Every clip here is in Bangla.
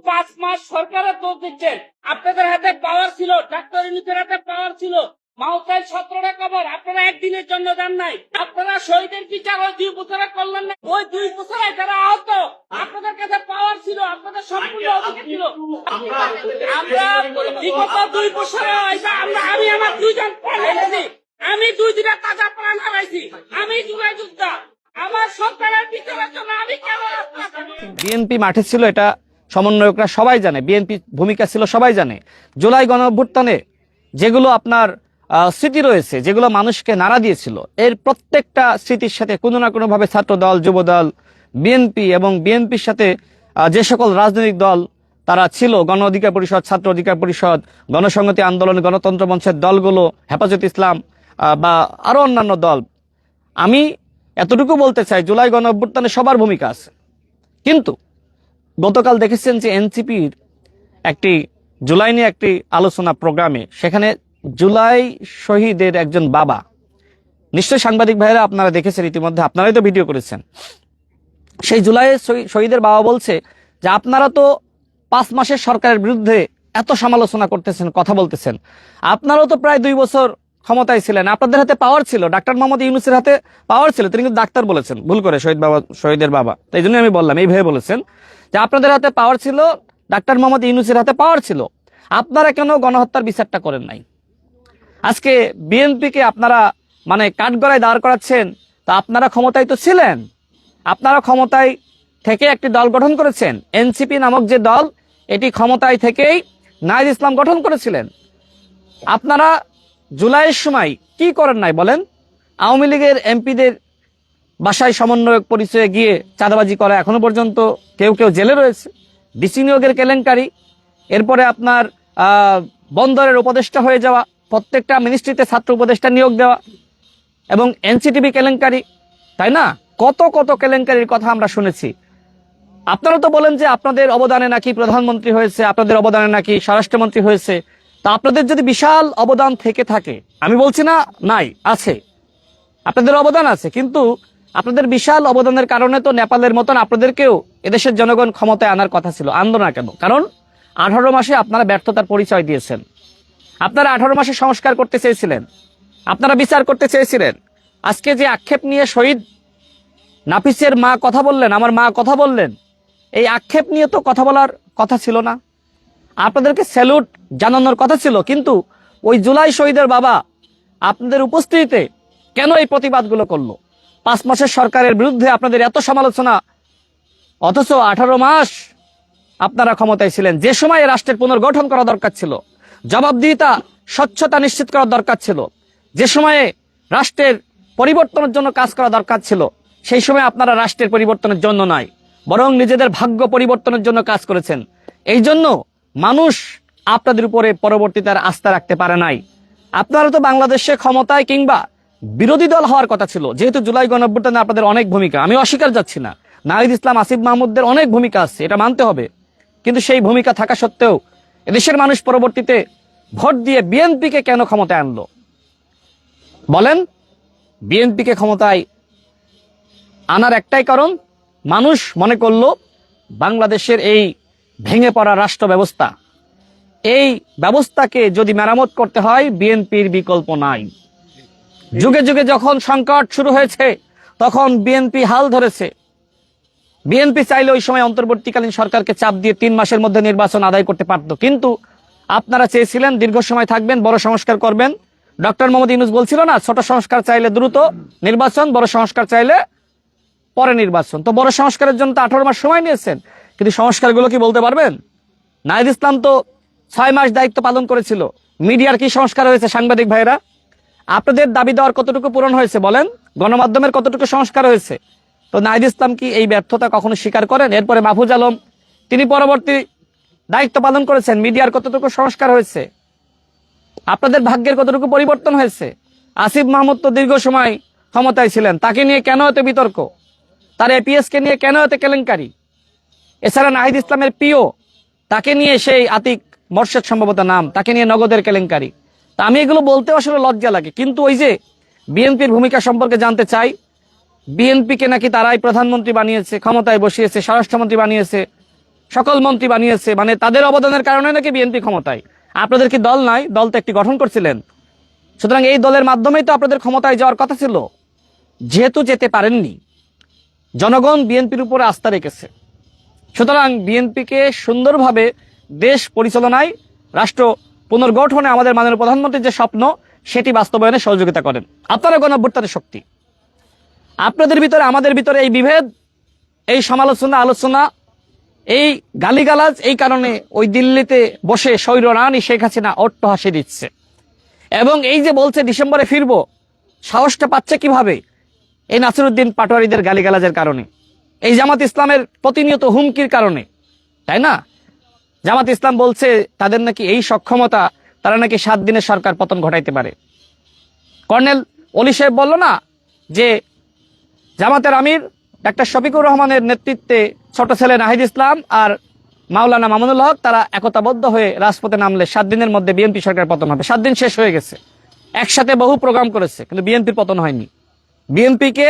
5 মাস সরকারের দোষ দিচ্ছেন। আপনাদের হাতে পাওয়ার ছিল, ডাক্তার ইউনূসের হাতে পাওয়ার ছিল, মাহতাল 17টা কবর আপনারা একদিনের জন্য দেন নাই। আপনারা শহীদের বিচার ওই 2 বছরে করলেন না। ওই 2 বছরে যারা আহত, আপনাদের কাছে পাওয়ার ছিল, আপনাদের সম্পূর্ণ অধিকার ছিল। আমরা বিগত 2 বছরে আমি আমার 2 জন প্রাণ হারাইছি, আমি 2 দিনে তাজা প্রাণ হারাইছি, আমি জুলাই যোদ্ধা। আমার সরকারের বিচারের জন্য আমি কেন বিএনপি মাঠে ছিল, এটা সমন্বয়করা সবাই জানে। বিএনপি ভূমিকা ছিল সবাই জানে। জুলাই গণঅভ্যুত্থানে যেগুলো আপনার স্মৃতি রয়েছে, যেগুলো মানুষকে নাড়া দিয়েছিল, এর প্রত্যেকটা স্মৃতির সাথে কোনো না কোনোভাবে ছাত্র দল, যুব দল, বিএনপি এবং বিএনপির সাথে যে সকল রাজনৈতিক দল তারা ছিল, গণ অধিকার পরিষদ, ছাত্র অধিকার পরিষদ, গণসংহতি আন্দোলন, গণতন্ত্র মঞ্চের দলগুলো, হেফাজত ইসলাম বা আরো অন্যান্য দল, আমি এতটুকু বলতে চাই জুলাই গণঅভ্যুত্থানে সবার ভূমিকা আছে। কিন্তু গতকাল দেখেছেন যে এনসিপির একটি জুলাই নিয়ে একটি আলোচনা প্রোগ্রামে, সেখানে জুলাই শহীদের একজন বাবা, নিশ্চয়ই সাংবাদিক ভাইরা আপনারা দেখেছেন, ইতিমধ্যে আপনারাই তো ভিডিও করেছেন, সেই জুলাই শহীদের বাবা বলছে যে আপনারা তো 5 মাসের সরকারের বিরুদ্ধে এত সমালোচনা করতেছেন, কথা বলতেছেন, আপনারাও তো প্রায় 2 বছর ক্ষমতায় ছিলেন, আপনাদের হাতে পাওয়ার ছিল, ডাক্তার মোহাম্মদ ইউনূসের হাতে পাওয়ার ছিল। তিনি কিন্তু ডাক্তার বলেছেন ভুল করে, শহীদের বাবা, তাই জন্য আমি বললাম, এই ভেবে বলেছেন যে আপনাদের হাতে পাওয়ার ছিল, ডাক্তার মোহাম্মদ ইউনূসের হাতে পাওয়ার ছিল, আপনারা কেন গণহত্যার বিচারটা করেন নাই? আজকে বিএনপিকে আপনারা মানে কাঠগড়ায় দাঁড় করাচ্ছেন। তা আপনারা ক্ষমতায় তো ছিলেন, আপনারা ক্ষমতায় থেকে একটি দল গঠন করেছেন, এনসিপি নামক যে দল, এটি ক্ষমতায় থেকেই নাহিদ ইসলাম গঠন করেছিলেন। আপনারা জুলাইয়ের সময় কি করেন নাই বলেন? আওয়ামী লীগের এমপিদের বাসায় সমন্বয়ক পরিচয়ে গিয়ে চাঁদাবাজি করা, এখনো পর্যন্ত কেউ কেউ জেলে রয়েছে। ডিসি নিয়োগের কেলেঙ্কারি, এরপরে আপনার বন্দরের উপদেষ্টা হয়ে যাওয়া, প্রত্যেকটা মিনিস্ট্রিতে ছাত্র উপদেষ্টা নিয়োগ দেওয়া, এবং এনসিটিভি কেলেঙ্কারি, তাই না? কত কত কেলেঙ্কারির কথা আমরা শুনেছি। আপনারা তো বলেন যে আপনাদের অবদানে নাকি প্রধানমন্ত্রী হয়েছে, আপনাদের অবদানে নাকি স্বরাষ্ট্রমন্ত্রী হয়েছে। তা আপনাদের যদি বিশাল অবদান থেকে থাকে, আমি বলছি না নাই, আছে, আপনাদের অবদান আছে, কিন্তু আপনাদের বিশাল অবদানের কারণে তো নেপালের মতন আপনাদেরকেও এদেশের জনগণ ক্ষমতায় আনার কথা ছিল, আনলো না কেন? কারণ 18 মাসে আপনারা ব্যর্থতার পরিচয় দিয়েছেন। আপনারা 18 মাসে সংস্কার করতে চেয়েছিলেন, আপনারা বিচার করতে চেয়েছিলেন। আজকে যে আক্ষেপ নিয়ে শহীদ নাফিসের মা কথা বললেন, আমার মা কথা বললেন, এই আক্ষেপ নিয়ে তো কথা বলার কথা ছিল না, আপনাদেরকে স্যালুট জানানোর কথা ছিল। কিন্তু ওই জুলাই শহীদের বাবা আপনাদের উপস্থিতিতে কেন এই প্রতিবাদগুলো করলো? 5 মাসের সরকারের বিরুদ্ধে আপনাদের এত সমালোচনা, অথচ 18 মাস আপনারা ক্ষমতায় ছিলেন। যে সময়ে রাষ্ট্রের পুনর্গঠন করা দরকার ছিল, জবাবদিহিতা, স্বচ্ছতা নিশ্চিত করা দরকার ছিল, যে সময়ে রাষ্ট্রের পরিবর্তনের জন্য কাজ করা দরকার ছিল, সেই সময় আপনারা রাষ্ট্রের পরিবর্তনের জন্য নয়, বরং নিজেদের ভাগ্য পরিবর্তনের জন্য কাজ করেছেন। এই জন্য মানুষ আপনাদের উপরে পরবর্তীতে আর আস্থা রাখতে পারে নাই। আপনারা তো বাংলাদেশে ক্ষমতায় কিংবা বিরোধী দল হওয়ার কথা ছিল, যেহেতু জুলাই গণঅভ্যুত্থানে আপনাদের অনেক ভূমিকা, আমি অস্বীকার যাচ্ছি না, নাহিদ ইসলাম, আসিফ মাহমুদদের অনেক ভূমিকা আছে, এটা মানতে হবে। কিন্তু সেই ভূমিকা থাকা সত্ত্বেও এদেশের মানুষ পরবর্তীতে ভোট দিয়ে বিএনপিকে কেন ক্ষমতায় আনলো বলেন? বিএনপিকে ক্ষমতায় আনার একটাই কারণ, মানুষ মনে করলো বাংলাদেশের এই ভেঙে পড়া রাষ্ট্র ব্যবস্থা, এই ব্যবস্থাকে যদি মেরামত করতে হয়, বিএনপির বিকল্প নাই। যুগে যুগে যখন সংকট শুরু হয়েছে, তখন বিএনপি হাল ধরেছে। বিএনপি চাইলে ওই সময় অন্তর্বর্তীকালীন সরকারকে চাপ দিয়ে 3 মাসের মধ্যে নির্বাচন আদায় করতে পারত, কিন্তু আপনারা চেয়েছিলেন দীর্ঘ সময় থাকবেন, বড় সংস্কার করবেন। ডক্টর মোহাম্মদ ইউনূস বলছিল না, ছোট সংস্কার চাইলে দ্রুত নির্বাচন, বড় সংস্কার চাইলে পরে নির্বাচন। তো বড় সংস্কারের জন্য তো 18 মাস সময় নিয়েছেন, কিন্তু সংস্কারগুলো কি বলতে পারবেন? নাহিদ ইসলাম তো 6 মাস দায়িত্ব পালন করেছিল। মিডিয়ার কি সংস্কার হয়েছে? সাংবাদিক ভাইরা, আপনাদের দাবি দেওয়ার কতটুকু পূরণ হয়েছে বলেন? গণমাধ্যমের কতটুকু সংস্কার হয়েছে? তো নাহিদ ইসলাম কি এই ব্যর্থতা কখনো স্বীকার করেন? এরপরে মাহফুজ আলম, তিনি পরবর্তী দায়িত্ব পালন করেছেন, মিডিয়ার কতটুকু সংস্কার হয়েছে? আপনাদের ভাগ্যের কতটুকু পরিবর্তন হয়েছে? আসিফ মাহমুদ তো দীর্ঘ সময় ক্ষমতায় ছিলেন, তাকে নিয়ে কেন এত বিতর্ক? তার এপিএস কে নিয়ে কেন এত কেলেঙ্কারি? এছাড়া নাহিদ ইসলামের পিও, তাকে নিয়ে সেই আতিক মোর্শেদ সম্ভবত নাম, তাকে নিয়ে নগদের কেলেঙ্কারি। তা আমি এগুলো বলতে আসলে লজ্জা লাগে। কিন্তু ওই যে বিএনপির ভূমিকা সম্পর্কে জানতে চাই, বিএনপিকে নাকি তারাই প্রধানমন্ত্রী বানিয়েছে, ক্ষমতায় বসিয়েছে, স্বরাষ্ট্রমন্ত্রী বানিয়েছে, সকল মন্ত্রী বানিয়েছে, মানে তাদের অবদানের কারণে নাকি বিএনপি ক্ষমতায়। আপনাদের কি দল নাই? দল তো একটি গঠন করছিলেন। সুতরাং এই দলের মাধ্যমেই তো আপনাদের ক্ষমতায় যাওয়ার কথা ছিল। যেহেতু যেতে পারেননি, জনগণ বিএনপির উপরে আস্থা রেখেছে। সুতরাং বিএনপিকে সুন্দরভাবে দেশ পরিচালনায়, রাষ্ট্র পুনর্গঠনে আমাদের মাননীয় প্রধানমন্ত্রীর যে স্বপ্ন, সেটি বাস্তবায়নে সহযোগিতা করেন। আপনারা গণঅভ্যুত্থানের শক্তি, আপনাদের ভিতরে আমাদের ভিতরে এই বিভেদ, এই সমালোচনা, আলোচনা, এই গালিগালাজ, এই কারণে ওই দিল্লিতে বসে স্বৈর রানী শেখ হাসিনা অট্টহাসি দিচ্ছে। এবং এই যে বলছে ডিসেম্বরে ফিরবো, সাহসটা পাচ্ছে কিভাবে? এই নাসিরউদ্দিন পাটোয়ারিদের গালিগালাজের কারণে, এই জামাত ইসলামের প্রতিনিয়ত হুমকির কারণে, তাই না? জামাত ইসলাম বলছে তাদের নাকি এই সক্ষমতা, তারা নাকি 7 দিনে সরকার পতন ঘটাইতে পারে। কর্নেল ওলি সাহেব বলল না যে জামাতের আমির ডাক্তার শফিকুর রহমানের নেতৃত্বে ছোট ছেলে নাহিদ ইসলাম আর মাওলানা মামুনুল হক তারা একতাবদ্ধ হয়ে রাজপথে নামলে 7 দিনের মধ্যে বিএনপি সরকার পতন হবে। 7 দিন শেষ হয়ে গেছে, একসাথে বহু প্রোগ্রাম করেছে, কিন্তু বিএনপির পতন হয়নি। বিএনপিকে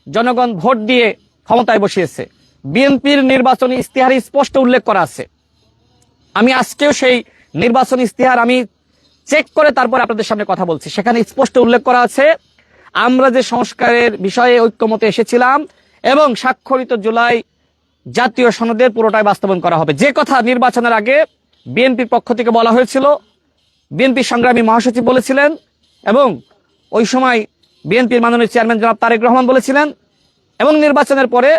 জনগণ ভোট দিয়ে ক্ষমতায় বসিয়েছে। বিএনপির নির্বাচনী ইস্তেহারে স্পষ্ট উল্লেখ করা আছে। আমি আজকেও সেই নির্বাচনী ইস্তেহার আমি চেক করে তারপর আপনাদের সামনে কথা বলছি। সেখানে স্পষ্ট উল্লেখ করা আছে আমরা যে সংস্কারের বিষয়ে ঐক্যমতে এসেছিলাম এবং স্বাক্ষরিত জুলাই জাতীয় সনদের পুরোটাই বাস্তবায়ন করা হবে। যে কথা নির্বাচনের আগে বিএনপির পক্ষ থেকে বলা হয়েছিল, বিএনপি সংগ্রামী মহাসচিব বলেছিলেন এবং ওই সময় বিএনপির মাননীয় চেয়ারম্যান জনাব তারেক রহমান বলেছিলেন, এবং নির্বাচনের পরে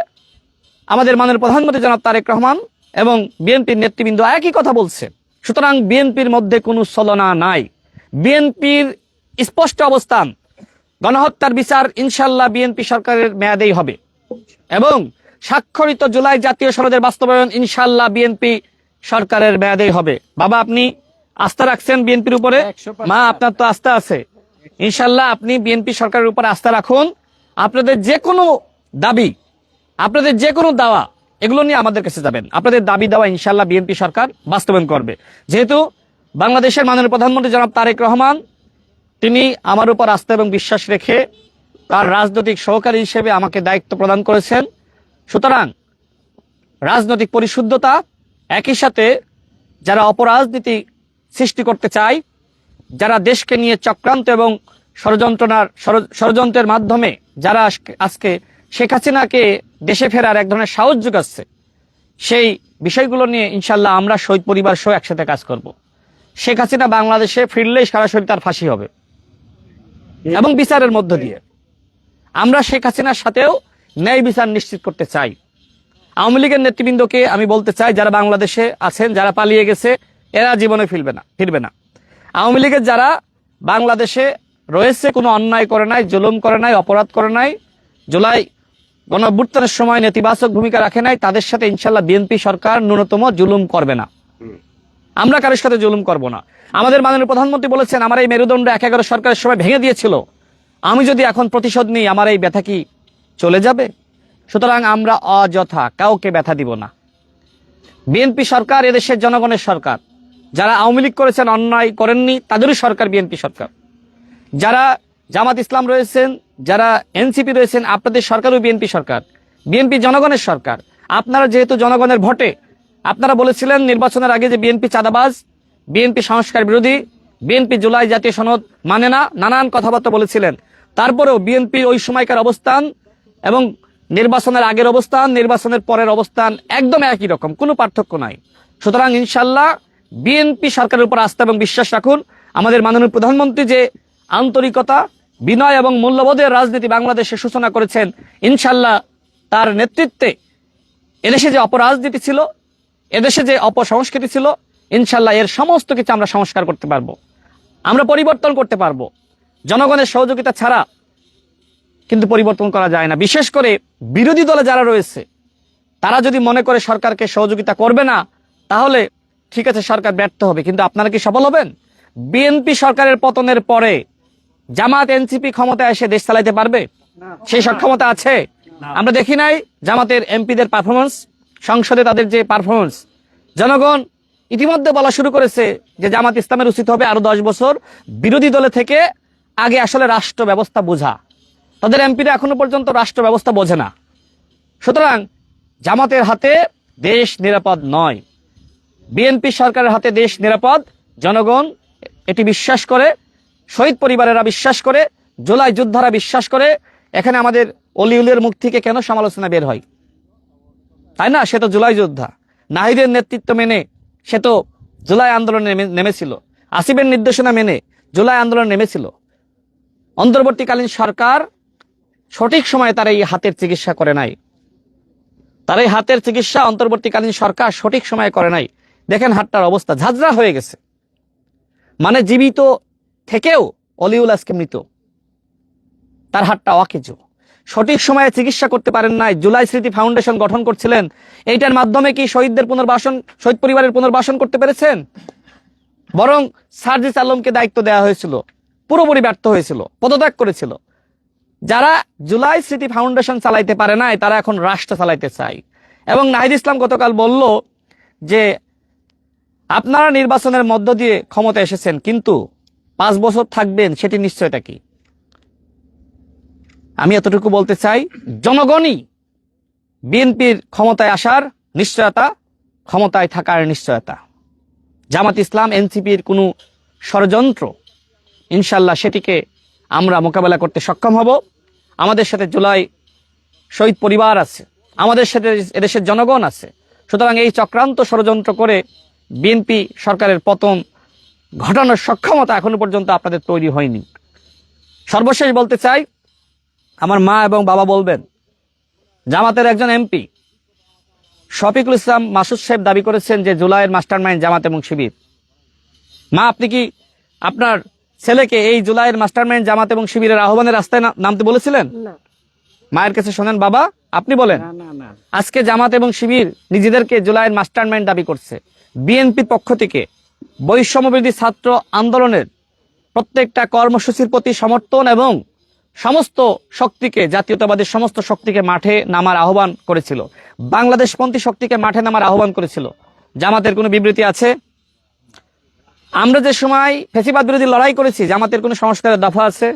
আমাদের মাননীয় প্রধানমন্ত্রী জনাব তারেক রহমান এবং বিএনপির নেতৃবৃন্দ একই কথা বলছে। সুতরাং বিএনপির মধ্যে কোনো ছলনা নাই। বিএনপির স্পষ্ট অবস্থান, গণহত্যার বিচার ইনশাল্লাহ বিএনপি সরকারের মেয়াদেই হবে এবং স্বাক্ষরিত জুলাই জাতীয় সনদের বাস্তবায়ন ইনশাল্লাহ বিএনপি সরকারের মেয়াদেই হবে। বাবা, আপনি আস্থা রাখছেন বিএনপির উপরে? মা, আপনার তো আস্থা আছে। ইনশাল্লাহ আপনি বিএনপি সরকারের উপর আস্থা রাখুন। আপনাদের যে কোনো দাবি, আপনাদের যে কোনো দাওয়া, এগুলো নিয়ে আমাদের কাছে যাবেন। আপনাদের দাবি দাওয়া ইনশাল্লাহ বিএনপি সরকার বাস্তবায়ন করবে। যেহেতু বাংলাদেশের মাননীয় প্রধানমন্ত্রী জনাব তারেক রহমান তিনি আমার উপর আস্থা এবং বিশ্বাস রেখে তার রাজনৈতিক সহকারী হিসেবে আমাকে দায়িত্ব প্রদান করেছেন। সুতরাং রাজনৈতিক পরিশুদ্ধতা, একই সাথে যারা অপরাজনীতি সৃষ্টি করতে চায়, যারা দেশকে নিয়ে চক্রান্ত এবং ষড়যন্ত্রের মাধ্যমে যারা আজকে শেখ হাসিনাকে দেশে ফেরার এক ধরনের সাহস যোগাচ্ছে, সেই বিষয়গুলো নিয়ে ইনশাল্লাহ আমরা শহীদ পরিবার সহ একসাথে কাজ করব। শেখ হাসিনা বাংলাদেশে ফিরলেই সরাসরি তার ফাঁসি হবে এবং বিচারের মধ্য দিয়ে। আমরা শেখ হাসিনার সাথেও ন্যায় বিচার নিশ্চিত করতে চাই। আওয়ামী লীগের নেতৃবৃন্দকে আমি বলতে চাই, যারা বাংলাদেশে আছেন, যারা পালিয়ে গেছে, এরা জীবনে ফিরবে না। আওয়ামী লীগের যারা বাংলাদেশে রয়েছে, কোনো অন্যায় করে নাই, জুলুম করে নাই, অপরাধ করে নাই, জুলাই গণঅভ্যুত্থানের সময় নেতিবাচক ভূমিকা রাখে নাই, তাদের সাথে ইনশাল্লাহ বিএনপি সরকার ন্যূনতম জুলুম করবে না। আমরা কারোর সাথে জুলুম করব না। আমাদের মাননীয় প্রধানমন্ত্রী বলেছেন আমার এই মেরুদণ্ড ১/১১ সরকারের সময় ভেঙে দিয়েছিল, আমি যদি এখন প্রতিশোধ নিই আমার এই ব্যথা কি চলে যাবে? সুতরাং আমরা অযথা কাউকে ব্যথা দিব না। বিএনপি সরকার এদেশের জনগণের সরকার। যারা আওয়ামী লীগ করেছেন, অন্যায় করেননি, তাদেরই সরকার বিএনপি সরকার। যারা জামাত ইসলাম রয়েছেন, যারা এনসিপি রয়েছেন, আপনাদের সরকারও বিএনপি সরকার। বিএনপি জনগণের সরকার। আপনারা যেহেতু জনগণের ভোটে, আপনারা বলেছিলেন নির্বাচনের আগে যে বিএনপি চাঁদাবাজ, বিএনপি সংস্কার বিরোধী, বিএনপি জুলাই জাতীয় সনদ মানে না, নানান কথাবার্তা বলেছিলেন। তারপরেও বিএনপির ওই সময়কার অবস্থান এবং নির্বাচনের আগের অবস্থান, নির্বাচনের পরের অবস্থান একদম একই রকম, কোনো পার্থক্য নাই। সুতরাং ইনশাল্লাহ বিএনপি সরকারের উপর আস্থা এবং বিশ্বাস রাখুন। আমাদের মাননীয় প্রধানমন্ত্রী যে আন্তরিকতা, বিনয় এবং মূল্যবোধের রাজনীতি বাংলাদেশে সূচনা করেছেন, ইনশাল্লাহ তার নেতৃত্বে এদেশে যে অপরাজনীতি ছিল, এদেশে যে অপসংস্কৃতি ছিল, ইনশাল্লাহ এর সমস্ত কিছু আমরা সংস্কার করতে পারবো, আমরা পরিবর্তন করতে পারবো। জনগণের সহযোগিতা ছাড়া কিন্তু পরিবর্তন করা যায় না। বিশেষ করে বিরোধী দলে যারা রয়েছে, তারা যদি মনে করে সরকারকে সহযোগিতা করবে না, তাহলে ঠিক আছে, সরকার ব্যর্থ হবে, কিন্তু আপনারা কি সফল হবেন? বিএনপি সরকারের পতনের পরে জামাত এনসিপি ক্ষমতায় এসে দেশ চালাইতে পারবে? সেই সক্ষমতা আছে? আমরা দেখি নাই জামাতের এমপিদের পারফরমেন্স, সংসদে তাদের যে পারফরমেন্স। জনগণ ইতিমধ্যে বলা শুরু করেছে যে জামাত ইসলামের উচিত হবে আরো 10 বছর বিরোধী দলে থেকে আগে আসলে রাষ্ট্র ব্যবস্থা বোঝা। তাদের এমপিরা এখনো পর্যন্ত রাষ্ট্র ব্যবস্থা বোঝে না। সুতরাং জামাতের হাতে দেশ নিরাপদ নয়। বিএনপি সরকারের হাতে দেশ নিরাপদ, জনগণ এটি বিশ্বাস করে, শহীদ পরিবারেরা বিশ্বাস করে, জুলাই যোদ্ধারা বিশ্বাস করে। এখানে আমাদের অলিউলের মুখ থেকে কেন সমালোচনা বের হয়, তাই না? সে তো জুলাই যোদ্ধা, নাহিদের নেতৃত্ব মেনে সে তো জুলাই আন্দোলনে নেমেছিল, আসিফের নির্দেশনা মেনে জুলাই আন্দোলন নেমেছিল। অন্তর্বর্তীকালীন সরকার সঠিক সময়ে তার এই হাতের চিকিৎসা করে নাই, তার এই হাতের চিকিৎসা অন্তর্বর্তীকালীন সরকার সঠিক সময়ে করে নাই। দেখেন হাতটার অবস্থা ঝাঁঝরা হয়ে গেছে, মানে জীবিত থেকেও অলিউল আজকে মৃত, তার হাতটা অকেজো। সঠিক সময়ে চিকিৎসা করতে পারেন নাই। জুলাই স্মৃতি ফাউন্ডেশন গঠন করছিলেন, এইটার মাধ্যমে কি শহীদদের পুনর্বাসন, শহীদ পরিবারের পুনর্বাসন করতে পেরেছেন? বরং সার্জিস আলমকে দায়িত্ব দেওয়া হয়েছিল, পুরোপুরি ব্যর্থ হয়েছিল, পদত্যাগ করেছিল। যারা জুলাই স্মৃতি ফাউন্ডেশন চালাইতে পারে নাই, তারা এখন রাষ্ট্র চালাইতে চায়। এবং নাহিদ ইসলাম গতকাল বলল যে আপনারা নির্বাচনের মধ্য দিয়ে ক্ষমতা এসেছেন, কিন্তু 5 বছর থাকবেন, সেটি নিশ্চয়তা কি? আমি এতটুকু বলতে চাই, জনগণই বিএনপির ক্ষমতায় আসার নিশ্চয়তা, ক্ষমতায় থাকার নিশ্চয়তা। জামাত ইসলাম, এনসিপির কোনো ষড়যন্ত্র, ইনশাল্লাহ সেটিকে আমরা মোকাবেলা করতে সক্ষম হব। আমাদের সাথে জুলাই শহীদ পরিবার আছে, আমাদের সাথে এদেশের জনগণ আছে। সুতরাং এই চক্রান্ত ষড়যন্ত্র করে বিএনপি সরকারের পতন ঘটানোর সক্ষমতা এখনো পর্যন্ত আপনাদের তৈরি হয়নি। সর্বশেষ বলতে চাই, আমার মা এবং বাবা বলবেন, জামাতের একজন এমপি শফিকুল ইসলাম মাসুদ সাহেব দাবি করেছেন যে জুলাইয়ের মাস্টারমাইন্ড জামাত এবং শিবির। মা, আপনি কি আপনার ছেলেকে এই জুলাইয়ের মাস্টারমাইন্ড জামাত এবং শিবিরের আহ্বানের রাস্তায় নামতে বলেছিলেন? মায়ের কাছে শোনেন বাবা, আপনি বলেন। আজকে জামাত এবং শিবির নিজেদেরকে জুলাইয়ের মাস্টারমাইন্ড দাবি করছে। বিএনপির পক্ষ থেকে বৈষম্যবিরোধী ছাত্র আন্দোলনের প্রত্যেকটা কর্মসূচির প্রতি সমর্থন এবং সমস্ত শক্তিকে, জাতীয়তাবাদী সমস্ত শক্তিকে মাঠে নামার আহ্বান করেছিল, বাংলাদেশপন্থী শক্তিকে মাঠে নামার আহ্বান করেছিল। জামাতের কোনো বিবৃতি আছে? আমরা যে সময় ফ্যাসিবাদ বিরোধী লড়াই করেছি, জামাতের কোনো সংস্কারের দফা আছে?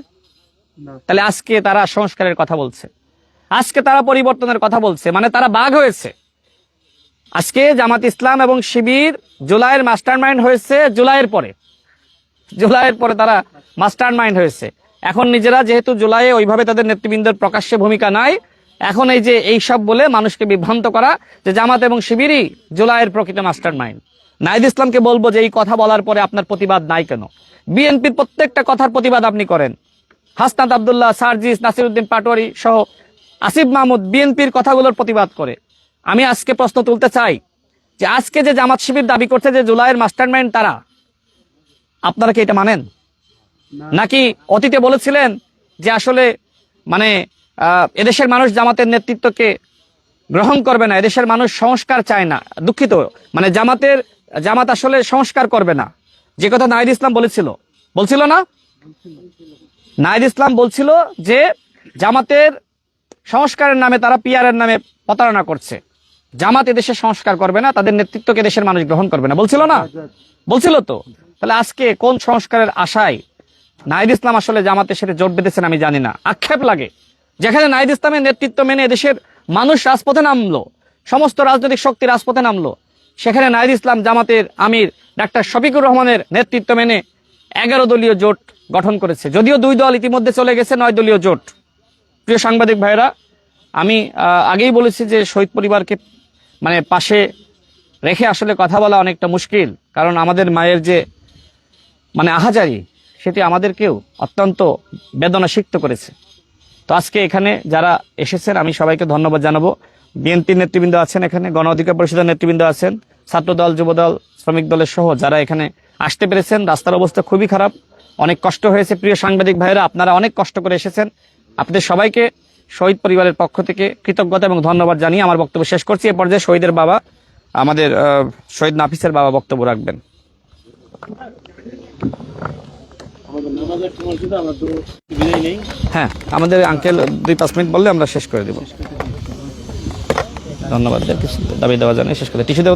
তাহলে আজকে তারা সংস্কারের কথা বলছে, আজকে তারা পরিবর্তনের কথা বলছে, মানে তারা বাঘ হয়েছে। আজকে জামাত ইসলাম এবং শিবির জুলাইয়ের মাস্টারমাইন্ড হয়েছে, জুলাইয়ের পরে তারা মাস্টারমাইন্ড হয়েছে। এখন নিজেরা যেহেতু জুলাইয়ে ওইভাবে তাদের নেতৃবৃন্দের প্রকাশ্যে ভূমিকা নাই, এখন এই যে এইসব বলে মানুষকে বিভ্রান্ত করা যে জামাত এবং শিবিরই জুলাইয়ের প্রকৃত মাস্টারমাইন্ড। নাহিদ ইসলামকে বলবো যে এই কথা বলার পরে আপনার প্রতিবাদ নাই কেন? বিএনপির প্রত্যেকটা কথার প্রতিবাদ আপনি করেন। হাসনাত আব্দুল্লাহ, সার্জিস, নাসিরউদ্দিন পাটোয়ারি সহ আসিফ মাহমুদ বিএনপির কথাগুলোর প্রতিবাদ করে। আমি আজকে প্রশ্ন তুলতে চাই যে আজকে যে জামাত শিবির দাবি করছে যে জুলাইয়ের মাস্টারমাইন্ড তারা, আপনারা কি এটা মানেন? নাকি অতীতে বলেছিলেন যে আসলে মানে এদেশের মানুষ জামাতের নেতৃত্বকে গ্রহণ করবে না, এদেশের মানুষ সংস্কার চায় না? দুঃখিত, মানে জামাত আসলে সংস্কার করবে না, যে কথা নাহিদ ইসলাম বলছিল না? নাহিদ ইসলাম বলছিল যে জামাতের সংস্কারের নামে তারা পিআরের নামে প্রতারণা করছে, জামাত এদেশে সংস্কার করবে না, তাদের নেতৃত্বকে দেশের মানুষ গ্রহণ করবে না, বলছিল না? বলছিল তো। তাহলে আজকে কোন সংস্কারের আশায় নাহিদ ইসলাম আসলে জামাতের সাথে জোট বেঁধেছেন আমি জানি না। আক্ষেপ লাগে, যেখানে নাহিদ ইসলামের নেতৃত্ব মেনে এদেশের মানুষ রাজপথে নামলো, সমস্ত রাজনৈতিক শক্তি রাজপথে নামলো, সেখানে নাহিদ ইসলাম জামাতের আমির ডাক্তার শফিকুর রহমানের নেতৃত্ব মেনে 11 দলীয় জোট গঠন করেছে। যদিও 2 দল ইতিমধ্যে চলে গেছে, 9 দলীয় জোট। প্রিয় সাংবাদিক ভাইরা, আমি আগেই বলেছি যে শহীদ পরিবারকে মানে পাশে রেখে আসলে কথা বলা অনেকটা মুশকিল, কারণ আমাদের মায়ের যে মানে আহাজারি, সেটি আমাদেরকেও অত্যন্ত বেদনা সিক্ত করেছে। তো আজকে এখানে যারা এসেছেন আমি সবাইকে ধন্যবাদ জানাবো। বিএনপির নেতৃবৃন্দ আছেন, এখানে গণ অধিকার পরিষদের নেতৃবৃন্দ আছেন, ছাত্রদল, যুবদল, শ্রমিক দলের সহ যারা এখানে আসতে পেরেছেন। রাস্তার অবস্থা খুবই খারাপ, অনেক কষ্ট হয়েছে। প্রিয় সাংবাদিক ভাইরা, আপনারা অনেক কষ্ট করে এসেছেন। আপনাদের সবাইকে শহীদ পরিবারের পক্ষ থেকে কৃতজ্ঞতা এবং ধন্যবাদ জানিয়ে আমার বক্তব্য শেষ করছি। এ পর্যায়ে শহীদের বাবা, আমাদের শহীদ নাফিসের বাবা বক্তব্য রাখবেন। হ্যাঁ, আমাদের আঙ্কেল 2-5 মিনিট বললে আমরা শেষ করে দেব। ধন্যবাদ, দাবি দেওয়া জানিয়ে শেষ করে টিস্যু দেব।